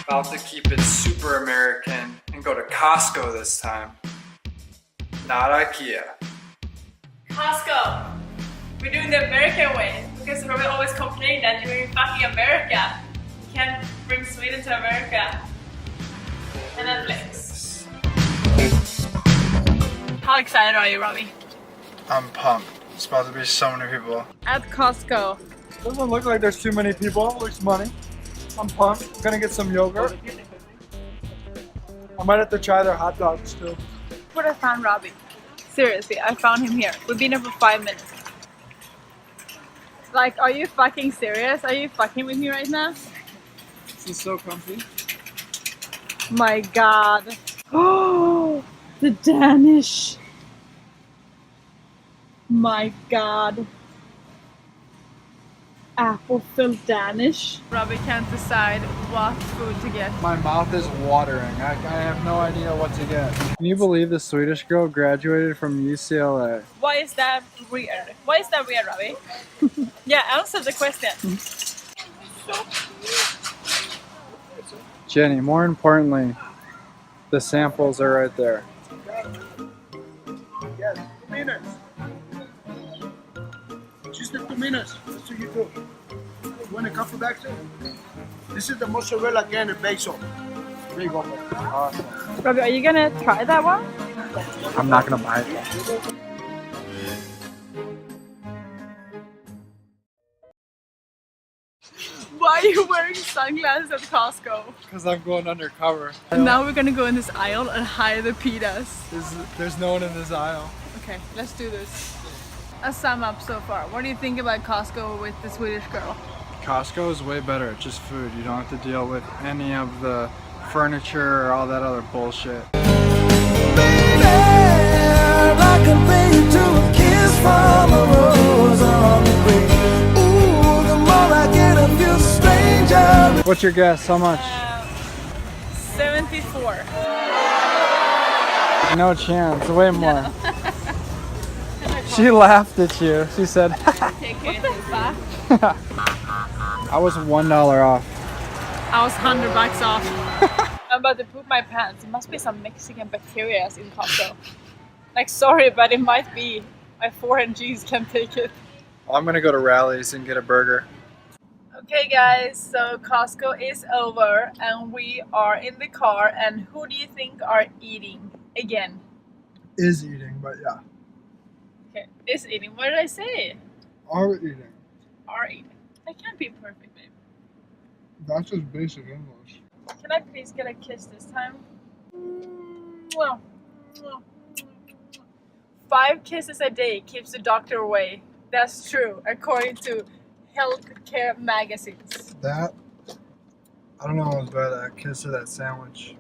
About to keep it super American and go to Costco this time. Not Ikea. Costco! We're doing the American way because Robin always complained that you're in fucking America. You can't bring Sweden to America. And Netflix. How excited are you, Robbie? I'm pumped. It's about to be so many people. At Costco. Doesn't look like there's too many people. It looks money. I'm pumped. I'm gonna get some yogurt. I might have to try their hot dogs too. But I found Robbie. Seriously, I found him here. We've been here for 5 minutes. Like, are you fucking serious? Are you fucking with me right now? This is so comfy. My god. Oh, the Danish. My god. Apple-filled Danish. Robbie can't decide what food to get. My mouth is watering. I have no idea what to get. Can you believe the Swedish girl graduated from UCLA? Why is that weird? Why is that weird, Robbie? Yeah, answer the question. Jenny, more importantly, the samples are right there. Yes, 2 minutes. Just the 2 minutes. That's what you do. You want a coffee back too? This is the mozzarella can and basil. There you go. Awesome. Robbie, are you gonna try that one? I'm not gonna buy it. Why are you wearing sunglasses at Costco? Because I'm going undercover. And now we're gonna go in this aisle and hide the pitas. There's no one in this aisle. Okay, let's do this. A sum up so far. What do you think about Costco with the Swedish girl? Costco is way better. It's just food. You don't have to deal with any of the furniture or all that other bullshit. What's your guess? How much? 74. No chance. Way more. No. She laughed at you. She said, What the fuck? I was $1 off. I was $100 off. I'm about to poop my pants. It must be some Mexican bacteria in Costco. Like, sorry, but it might be. My foreign genes can take it. I'm gonna go to Rally's and get a burger. Okay guys, so Costco is over and we are in the car, and who do you think are eating again? Is eating, but yeah. Okay, is eating. What did I say? Are eating. Are eating. I can't be perfect, babe. That's just basic English. Can I please get a kiss this time? Mwah. Mwah. 5 kisses a day keeps the doctor away. That's true, according to healthcare magazines. That, I don't know what was better, that kiss or that sandwich.